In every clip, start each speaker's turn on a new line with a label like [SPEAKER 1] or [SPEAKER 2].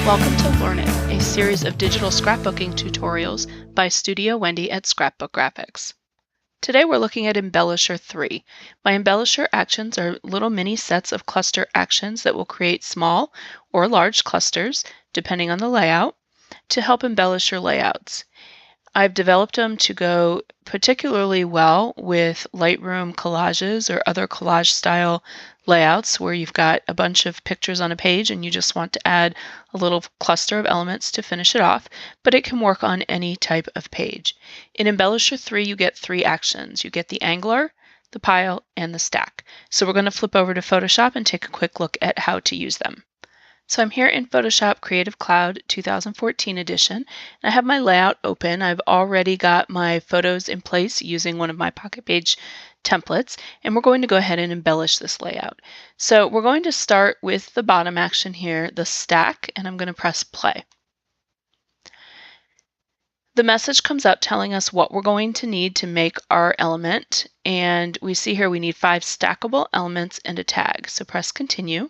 [SPEAKER 1] Welcome to Learn It, a series of digital scrapbooking tutorials by Studio Wendy at Scrapbook Graphics. Today we're looking at Embellisher 3. My Embellisher Actions are little mini sets of cluster actions that will create small or large clusters, depending on the layout, to help embellish your layouts. I've developed them to go particularly well with Lightroom collages or other collage style layouts where you've got a bunch of pictures on a page and you just want to add a little cluster of elements to finish it off, but it can work on any type of page. In Embellisher 3, you get 3 actions. You get the angler, the pile, and the stack. So we're going to flip over to Photoshop and take a quick look at how to use them. So I'm here in Photoshop Creative Cloud 2014 edition, and I have my layout open. I've already got my photos in place using one of my Pocket Page templates, and we're going to go ahead and embellish this layout. So we're going to start with the bottom action here, the stack, and I'm going to press play. The message comes up telling us what we're going to need to make our element, and we see here we need 5 stackable elements and a tag. So press continue.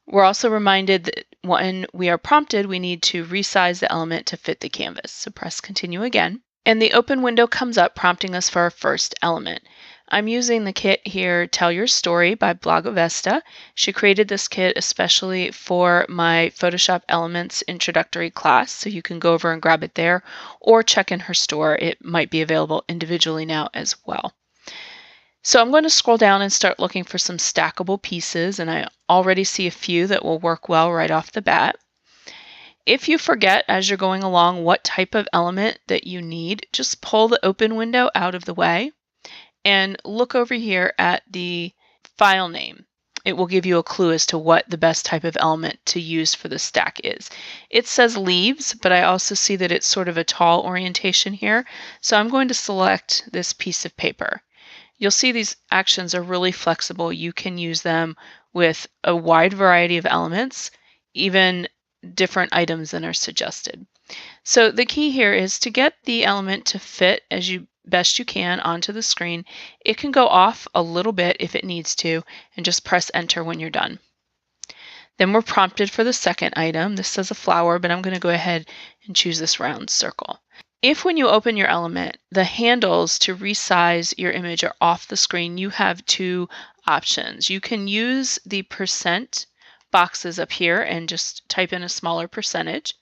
[SPEAKER 1] We're also reminded that when we are prompted, we need to resize the element to fit the canvas. So press continue again. And the open window comes up prompting us for our first element. I'm using the kit here, Tell Your Story by Blogavesta. She created this kit especially for my Photoshop Elements introductory class, so you can go over and grab it there or check in her store. It might be available individually now as well. So I'm going to scroll down and start looking for some stackable pieces, and I already see a few that will work well right off the bat. If you forget as you're going along what type of element that you need, just pull the open window out of the way and look over here at the file name. It will give you a clue as to what the best type of element to use for the stack is. It says leaves, but I also see that it's sort of a tall orientation here, so I'm going to select this piece of paper. You'll see these actions are really flexible. You can use them with a wide variety of elements, even different items than are suggested. So the key here is to get the element to fit as best you can onto the screen. It can go off a little bit if it needs to, and just press enter when you're done. Then we're prompted for the second item. This says a flower, but I'm going to go ahead and choose this round circle. If when you open your element, the handles to resize your image are off the screen, you have 2 options. You can use the percent boxes up here and just type in a smaller percentage,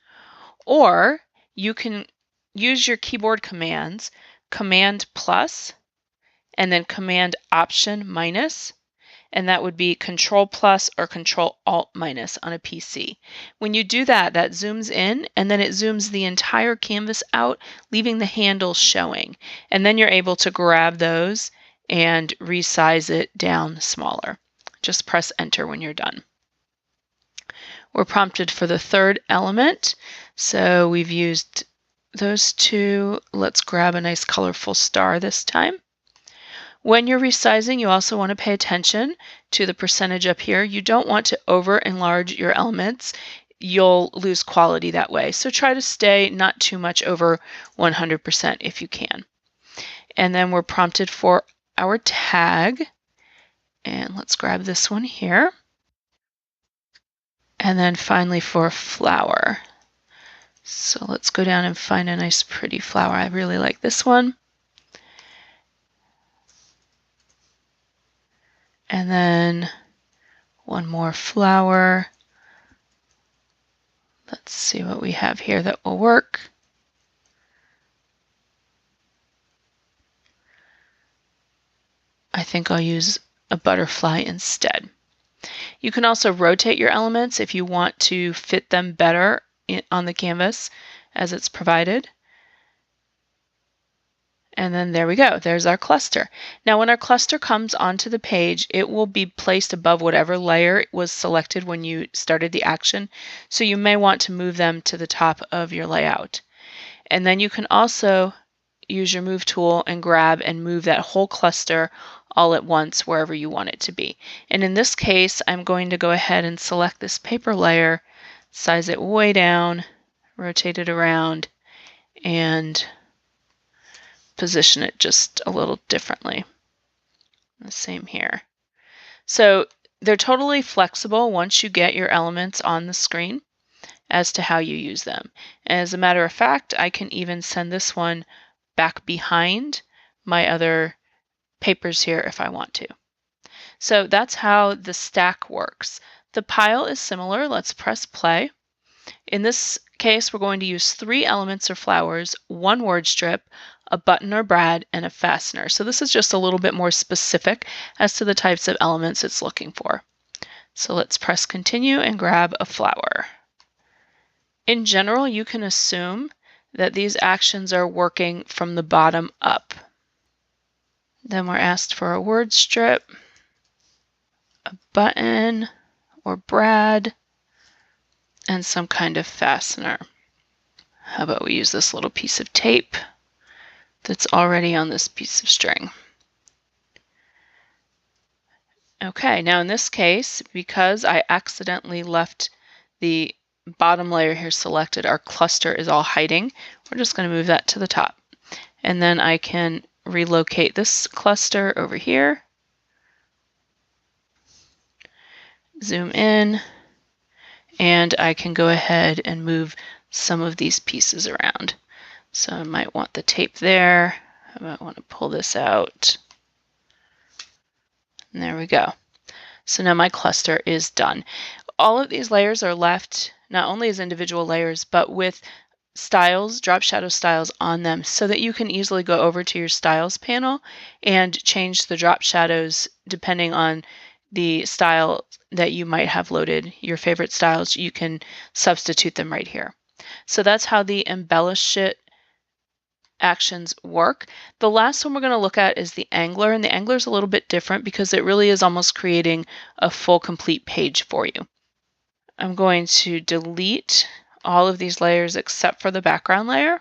[SPEAKER 1] or you can use your keyboard commands, Command plus, and then Command Option minus, and that would be Control plus or Control Alt minus on a PC. When you do that, that zooms in and then it zooms the entire canvas out, leaving the handles showing. And then you're able to grab those and resize it down smaller. Just press enter when you're done. We're prompted for the third element. So we've used those 2. Let's grab a nice colorful star this time. When you're resizing, you also want to pay attention to the percentage up here. You don't want to over enlarge your elements. You'll lose quality that way. So try to stay not too much over 100% if you can. And then we're prompted for our tag. And let's grab this one here. And then finally for a flower. So let's go down and find a nice pretty flower. I really like this one. And then one more flower. Let's see what we have here that will work. I think I'll use a butterfly instead. You can also rotate your elements if you want to fit them better on the canvas as it's provided. And then there we go. There's our cluster. Now when our cluster comes onto the page, it will be placed above whatever layer was selected when you started the action. So you may want to move them to the top of your layout. And then you can also use your move tool and grab and move that whole cluster all at once wherever you want it to be. And in this case, I'm going to go ahead and select this paper layer, size it way down, rotate it around, and position it just a little differently. The same here. So they're totally flexible once you get your elements on the screen. as to how you use them. As a matter of fact, I can even send this one back behind my other papers here if I want to. So that's how the stack works. The pile is similar. Let's press play. In this case, we're going to use 3 elements or flowers, 1 word strip, a button or brad, and a fastener. So this is just a little bit more specific as to the types of elements it's looking for. So let's press continue and grab a flower. In general, you can assume that these actions are working from the bottom up. Then we're asked for a word strip, a button or brad, and some kind of fastener. How about we use this little piece of tape that's already on this piece of string. Okay, now in this case, because I accidentally left the bottom layer here selected, our cluster is all hiding. We're just going to move that to the top. And then I can relocate this cluster over here. Zoom in, and I can go ahead and move some of these pieces around. So I might want the tape there. I might want to pull this out. And there we go. So now my cluster is done. All of these layers are left not only as individual layers, but with styles, drop shadow styles on them so that you can easily go over to your styles panel and change the drop shadows depending on the style that you might have loaded, your favorite styles. You can substitute them right here. So that's how the Embellisher actions work. The last one we're going to look at is the angler, and the angler is a little bit different because it really is almost creating a full complete page for you. I'm going to delete all of these layers except for the background layer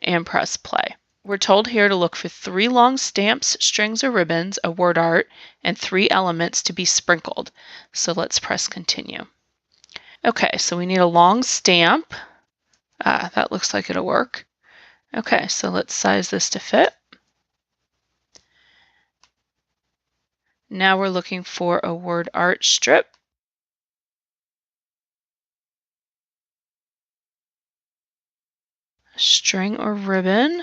[SPEAKER 1] and press play. We're told here to look for 3 long stamps, strings or ribbons, a word art, and 3 elements to be sprinkled. So let's press continue. Okay, so we need a long stamp. That looks like it'll work. Okay, so let's size this to fit. Now we're looking for a word art strip. A string or ribbon.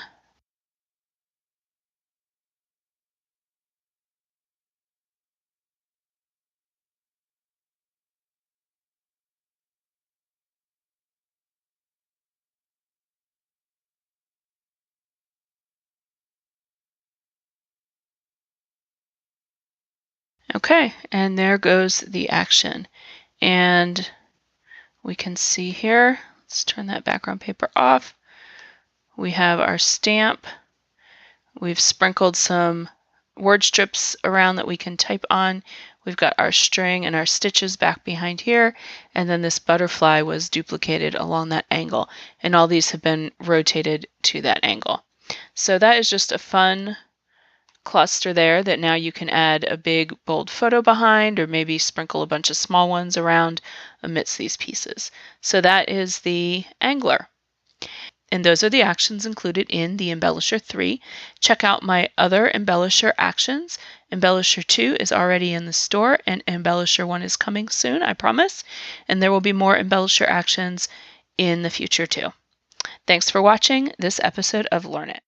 [SPEAKER 1] Okay, and there goes the action. And we can see here, let's turn that background paper off. We have our stamp. We've sprinkled some word strips around that we can type on. We've got our string and our stitches back behind here. And then this butterfly was duplicated along that angle. And all these have been rotated to that angle. So that is just a fun cluster there that now you can add a big bold photo behind, or maybe sprinkle a bunch of small ones around amidst these pieces. So that is the angler. And those are the actions included in the Embellisher 3. Check out my other Embellisher actions. Embellisher 2 is already in the store, and Embellisher 1 is coming soon, I promise. And there will be more Embellisher actions in the future too. Thanks for watching this episode of Learn It.